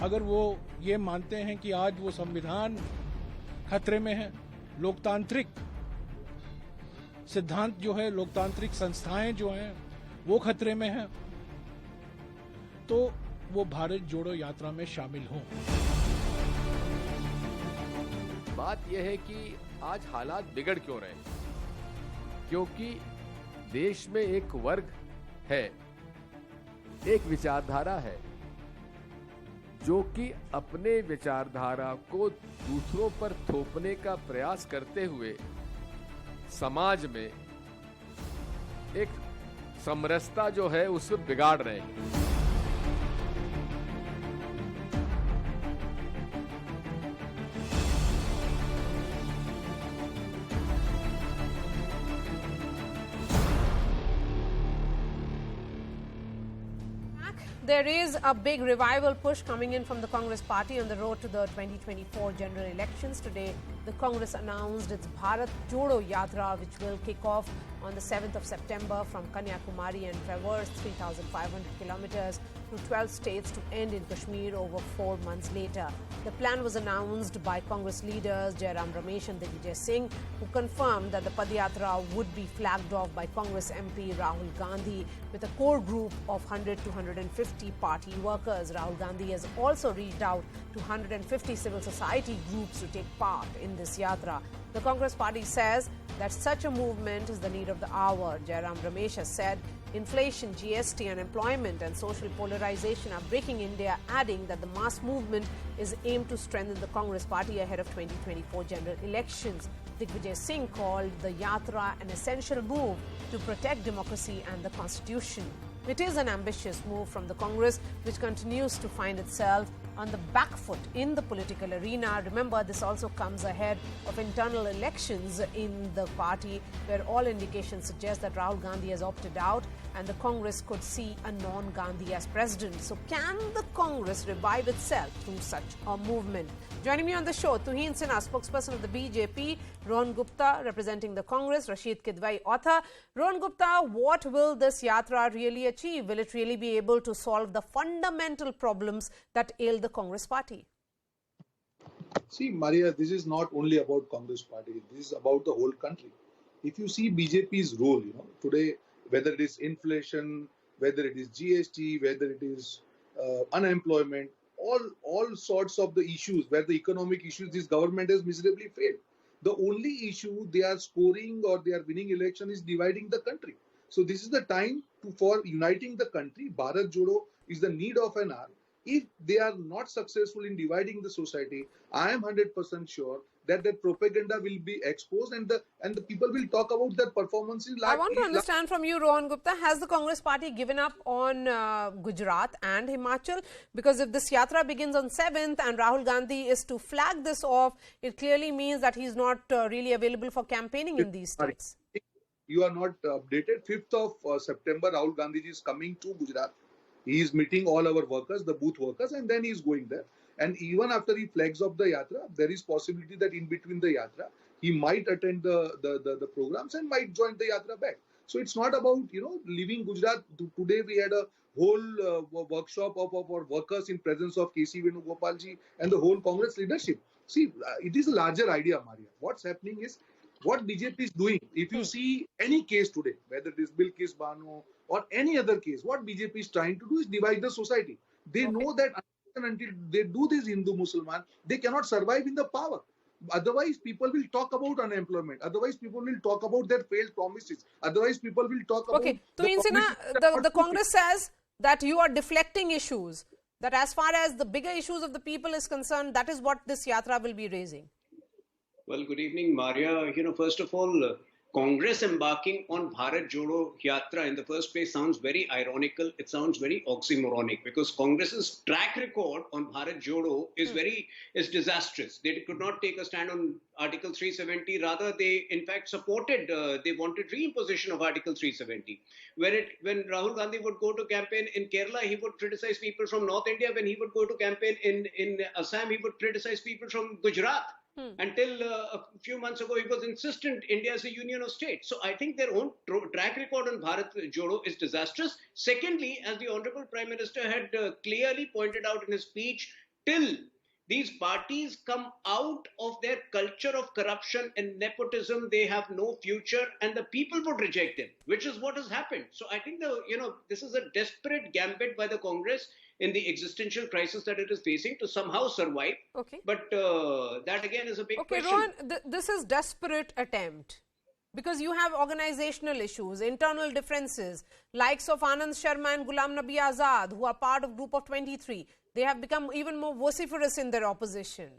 अगर वो ये मानते हैं कि आज वो संविधान खतरे में है, लोकतांत्रिक सिद्धांत जो है, लोकतांत्रिक संस्थाएं जो हैं वो खतरे में हैं, तो वो भारत जोड़ो यात्रा में शामिल हों। बात यह है कि आज हालात बिगड़ क्यों रहे हैं? क्योंकि देश में एक वर्ग है, एक विचारधारा है जो कि अपने विचारधारा को दूसरों पर थोपने का प्रयास करते हुए समाज में एक समरसता जो है उसे बिगाड़ रहे हैं। There is a big revival push coming in from the Congress party on the road to the 2024 general elections. Today, the Congress announced its Bharat Jodo Yatra, which will kick off on the 7th of September from Kanyakumari and traverse 3,500 kilometers to 12 states to end in Kashmir over 4 months later. The plan was announced by Congress leaders Jairam Ramesh and Digvijay Singh, who confirmed that the Padyatra would be flagged off by Congress MP Rahul Gandhi with a core group of 100 to 150 party workers. Rahul Gandhi has also reached out to 150 civil society groups to take part in this yatra. The Congress party says that such a movement is the need of the hour. Jairam Ramesh has said inflation, GST, unemployment and social polarization are breaking India, adding that the mass movement is aimed to strengthen the Congress party ahead of 2024 general elections. Digvijay Singh called the Yatra an essential move to protect democracy and the constitution. It is an ambitious move from the Congress, which continues to find itself on the back foot in the political arena. Remember, this also comes ahead of internal elections in the party, where all indications suggest that Rahul Gandhi has opted out and the Congress could see a non-Gandhi as president. So can the Congress revive itself through such a movement? Joining me on the show, Tuhin Sinha, spokesperson of the BJP, Rohan Gupta, representing the Congress, Rashid Kidwai, author. Rohan Gupta, what will this yatra really achieve? Will it really be able to solve the fundamental problems that ail the Congress party? See, Maria, this is not only about Congress party. This is about the whole country. If you see BJP's role, today, whether it is inflation, whether it is GST, whether it is unemployment, all sorts of the issues, where the economic issues, this government has miserably failed. The only issue they are scoring or they are winning election is dividing the country. So this is the time for uniting the country. Bharat Jodo is the need of an hour. If they are not successful in dividing the society, I am 100% sure that propaganda will be exposed and the people will talk about their performances. I want to understand from you, Rohan Gupta, has the Congress party given up on Gujarat and Himachal? Because if this yatra begins on 7th and Rahul Gandhi is to flag this off, it clearly means that he is not really available for campaigning in these states. You are not updated. 5th of September, Rahul Gandhi is coming to Gujarat. He is meeting all our workers, the booth workers, and then he is going there. And even after he flags off the yatra, there is possibility that in between the yatra, he might attend the programs and might join the yatra back. So it's not about, leaving Gujarat. Today we had a whole workshop of our workers in presence of K.C. Venugopalji and the whole Congress leadership. See, it is a larger idea, Maria. What's happening is, what BJP is doing, if you see any case today, whether it is Bilkis Bano or any other case, what BJP is trying to do is divide the society. They know that until they do this Hindu-Musliman, they cannot survive in the power. Otherwise, people will talk about unemployment. Otherwise, people will talk about their failed promises. Otherwise, people will talk about... Okay, Tuhin Sinha, the Congress says that you are deflecting issues, that as far as the bigger issues of the people is concerned, that is what this yatra will be raising. Well, good evening, Maria. First of all, Congress embarking on Bharat Jodo Yatra in the first place sounds very ironical. It sounds very oxymoronic because Congress's track record on Bharat Jodo is disastrous. They could not take a stand on Article 370. Rather, they in fact supported, they wanted reimposition of Article 370. When Rahul Gandhi would go to campaign in Kerala, he would criticize people from North India. When he would go to campaign in Assam, he would criticize people from Gujarat. Until a few months ago, he was insistent India is a union of states. So I think their own track record on Bharat Jodo is disastrous. Secondly, as the Honorable Prime Minister had clearly pointed out in his speech, till these parties come out of their culture of corruption and nepotism, they have no future, and the people would reject them, which is what has happened. So I think this is a desperate gambit by the Congress in the existential crisis that it is facing to somehow survive. Okay. But that again is a big Okay, question. Rohan, this is desperate attempt because you have organizational issues, internal differences, likes of Anand Sharma and Ghulam Nabi Azad, who are part of Group of 23. They have become even more vociferous in their opposition.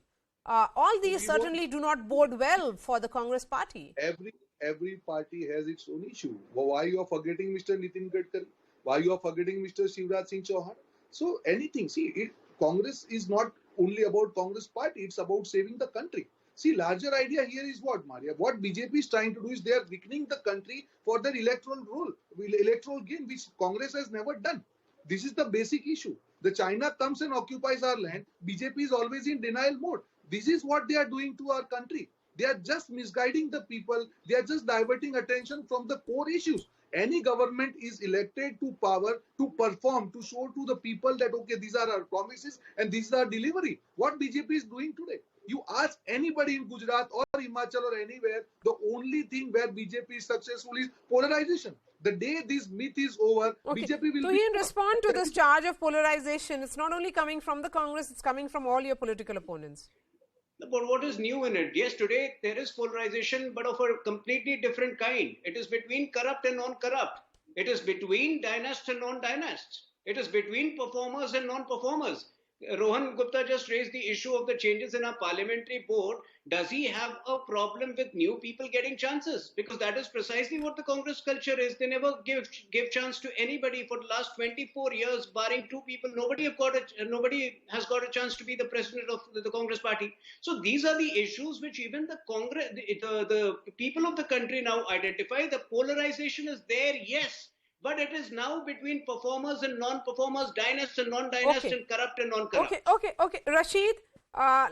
All these certainly do not bode well for the Congress party. Every party has its own issue. Why you are forgetting Mr. Nitin Gadkari? Why you are forgetting Mr. Shivraj Singh Chauhan? So anything. See, Congress is not only about Congress party. It's about saving the country. See, larger idea here is what, Maria? What BJP is trying to do is they are weakening the country for their electoral role, electoral gain, which Congress has never done. This is the basic issue. The China comes and occupies our land. BJP is always in denial mode. This is what they are doing to our country. They are just misguiding the people. They are just diverting attention from the core issues. Any government is elected to power to perform, to show to the people that, okay, these are our promises and this is our delivery. What BJP is doing today? You ask anybody in Gujarat or Himachal or anywhere, the only thing where BJP is successful is polarization. The day this myth is over, Okay. BJP will So, be... in respond to this charge of polarization, it's not only coming from the Congress, it's coming from all your political opponents. But what is new in it? Yes, today there is polarization, but of a completely different kind. It is between corrupt and non-corrupt. It is between dynasts and non-dynasts. It is between performers and non-performers. Rohan Gupta just raised the issue of the changes in our parliamentary board. Does he have a problem with new people getting chances? Because that is precisely what the Congress culture is. They never give chance to anybody for the last 24 years, barring two people. Nobody has got a chance to be the president of the Congress party. So these are the issues which even the Congress, the people of the country now identify. The polarization is there, yes. But it is now between performers and non-performers, dynasts and non-dynasts, Okay. and corrupt and non-corrupt. Okay. Rashid,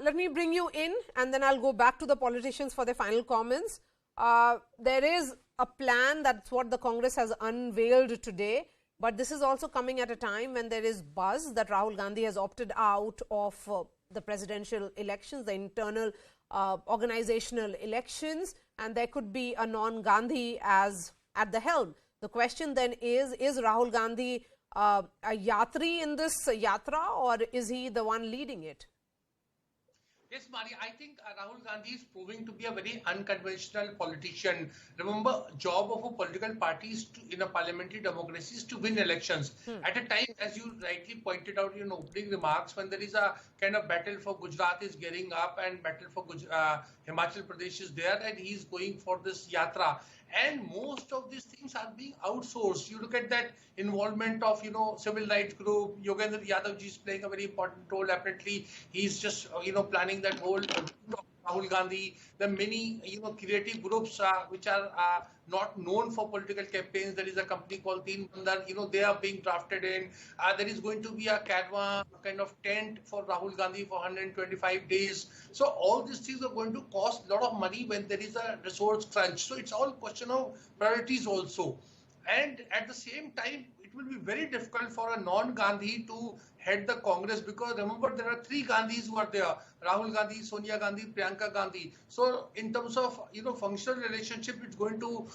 let me bring you in and then I'll go back to the politicians for their final comments. There is a plan, that's what the Congress has unveiled today. But this is also coming at a time when there is buzz that Rahul Gandhi has opted out of the presidential elections, the internal organizational elections, and there could be a non-Gandhi as at the helm. The question then is Rahul Gandhi a yatri in this yatra, or is he the one leading it? Yes, Mari, I think Rahul Gandhi is proving to be a very unconventional politician. Remember, job of a political party is in a parliamentary democracy is to win elections. At a time, as you rightly pointed out in opening remarks, when there is a kind of battle for Gujarat is gearing up and battle for Himachal Pradesh is there, and he is going for this yatra. And most of these things are being outsourced. You look at that involvement of, civil rights group. Yogendra Yadav ji is playing a very important role. Apparently, he's just, planning that whole Rahul Gandhi. The many, creative groups which are not known for political campaigns. There is a company called Teen Bandar. They are being drafted in. There is going to be a Cadwa kind of tent for Rahul Gandhi for 125 days. So all these things are going to cost a lot of money when there is a resource crunch. So it's all question of priorities also. And at the same time, it will be very difficult for a non-Gandhi to head the Congress, because remember there are three Gandhis who are there: Rahul Gandhi, Sonia Gandhi, Priyanka Gandhi. So in terms of functional relationship, it's going to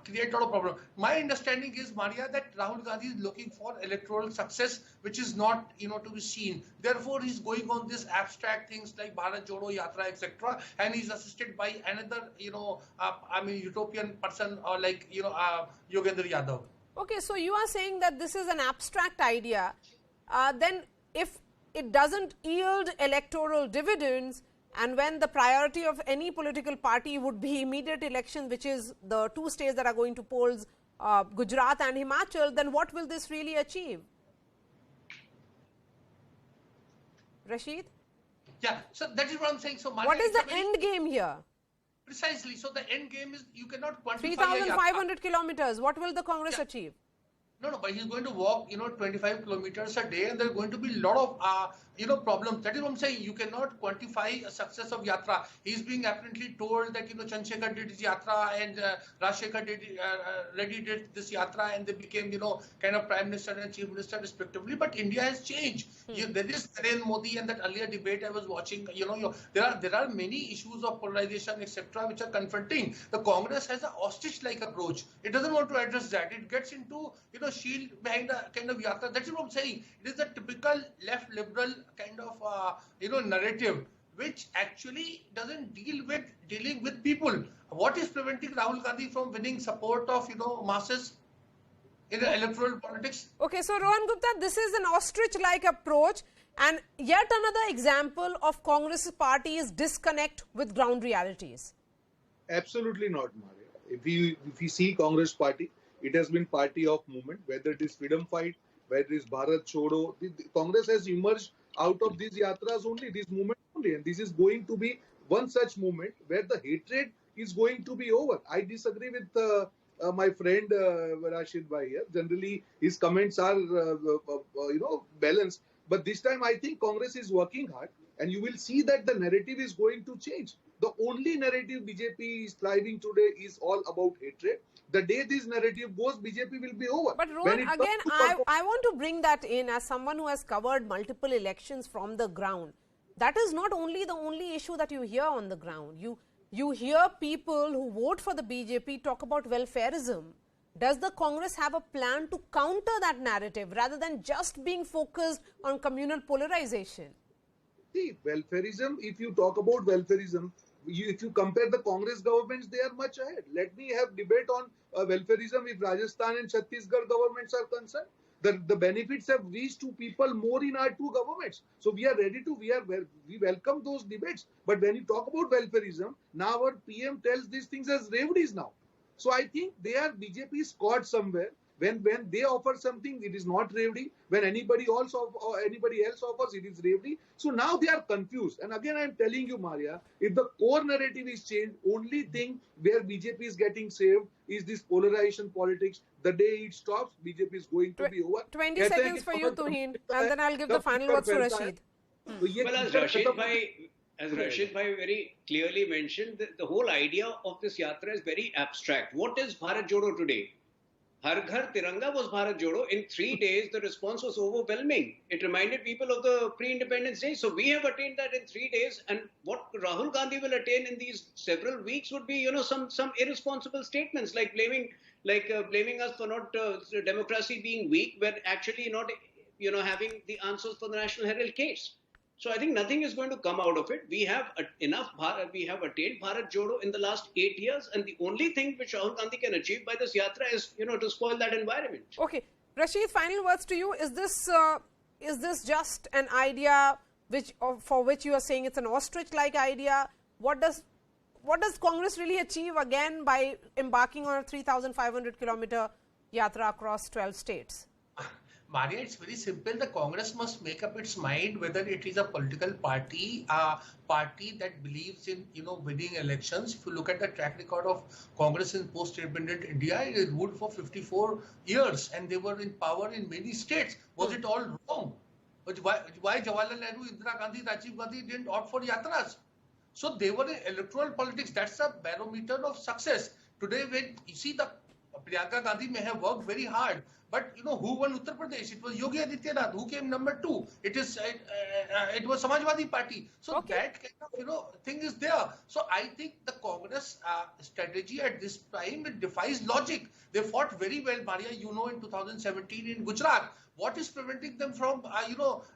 create a lot of problem. My understanding is, Maria, that Rahul Gandhi is looking for electoral success, which is not to be seen. Therefore, he's going on this abstract things like Bharat Jodo Yatra, etc. And he's assisted by another utopian person like Yogendra Yadav. Okay, so you are saying that this is an abstract idea. Then if it doesn't yield electoral dividends, and when the priority of any political party would be immediate election, which is the two states that are going to polls, Gujarat and Himachal, then what will this really achieve? Rashid? Yeah, so that is what I'm saying. So what is the end game here? Precisely. So the end game is you cannot quantify 3,500 kilometers. What will the Congress achieve? No, but he's going to walk, 25 kilometers a day, and there are going to be a lot of, problems. That is what I'm saying. You cannot quantify a success of Yatra. He's being apparently told that, Chandrasekhar did his Yatra and Rajshekhar Reddy did this Yatra, and they became, kind of Prime Minister and Chief Minister respectively. But India has changed. There is Narendra Modi and that earlier debate I was watching. There are many issues of polarization, etc., which are confronting. The Congress has an ostrich-like approach. It doesn't want to address that. It gets into, shield behind a kind of Yatra. That's what I'm saying. It is a typical left liberal kind of, narrative, which actually doesn't dealing with people. What is preventing Rahul Gandhi from winning support of, masses in the electoral politics? Okay, so Rohan Gupta, this is an ostrich-like approach and yet another example of Congress party's disconnect with ground realities. Absolutely not, Maria. If we see Congress party, it has been party of movement, whether it is freedom fight, whether it is Bharat Chodo. The Congress has emerged out of these yatras only, these movements only, and this is going to be one such movement where the hatred is going to be over. I disagree with my friend Rashid Bhai here. Generally, his comments are balanced, but this time I think Congress is working hard, and you will see that the narrative is going to change. The only narrative BJP is thriving today is all about hatred. The day this narrative goes, BJP will be over. But Rohan, again, I want to bring that in as someone who has covered multiple elections from the ground. That is not only the only issue that you hear on the ground. You hear people who vote for the BJP talk about welfareism. Does the Congress have a plan to counter that narrative rather than just being focused on communal polarization? See, welfareism, if you talk about welfareism, if you compare the Congress governments, they are much ahead. Let me have debate on welfareism if Rajasthan and Chhattisgarh governments are concerned. The benefits have reached to people more in our two governments. So we are ready to, we welcome those debates. But when you talk about welfareism, now our PM tells these things as reveries now. So I think BJP is caught somewhere. When they offer something, it is not reverie. When anybody else offers, it is reverie. So now they are confused. And again, I am telling you, Maria, if the core narrative is changed, only thing where BJP is getting saved is this polarization politics. The day it stops, BJP is going to be over. 20 seconds for you, Tuhin, and then I'll give the final words to Rashid. Well, as Rashid Bhai very clearly mentioned, the whole idea of this yatra is very abstract. What is Bharat Jodo today? Har Ghar Tiranga was Bharat Jodo. In 3 days, the response was overwhelming. It reminded people of the pre-independence days. So we have attained that in 3 days. And what Rahul Gandhi will attain in these several weeks would be, some irresponsible statements like blaming us for not democracy being weak, when actually not, having the answers for the National Herald case. So I think nothing is going to come out of it. We have we have attained Bharat Jodo in the last 8 years, and the only thing which Rahul Gandhi can achieve by this yatra is, to spoil that environment. Okay, Rashid, final words to you. Is this just an idea for which you are saying it's an ostrich-like idea? What does Congress really achieve again by embarking on a 3,500 kilometer yatra across 12 states? Maria, it's very simple. The Congress must make up its mind whether it is a political party, a party that believes in, winning elections. If you look at the track record of Congress in post-independent India, it ruled for 54 years and they were in power in many states. Was it all wrong? But why Jawaharlal Nehru, Indira Gandhi, Rajiv Gandhi didn't opt for yatras? So they were in electoral politics. That's a barometer of success. Today, when you see the Priyanka Gandhi may have worked very hard, but who won Uttar Pradesh? It was Yogi Adityanath. Who came number 2? It was Samajwadi Party. So that kind of thing is there. So I think the Congress strategy at this time, it defies logic. They fought very well, Maria. In 2017 in Gujarat. What is preventing them from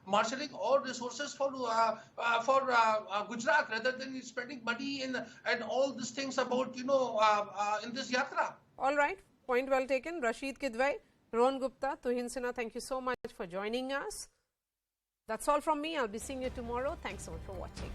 marshalling all resources for Gujarat rather than spending money and all these things about in this yatra? All right. Point well taken. Rashid Kidwai, Rohan Gupta, Tuhin Sinha, thank you so much for joining us. That's all from me. I'll be seeing you tomorrow. Thanks so much for watching.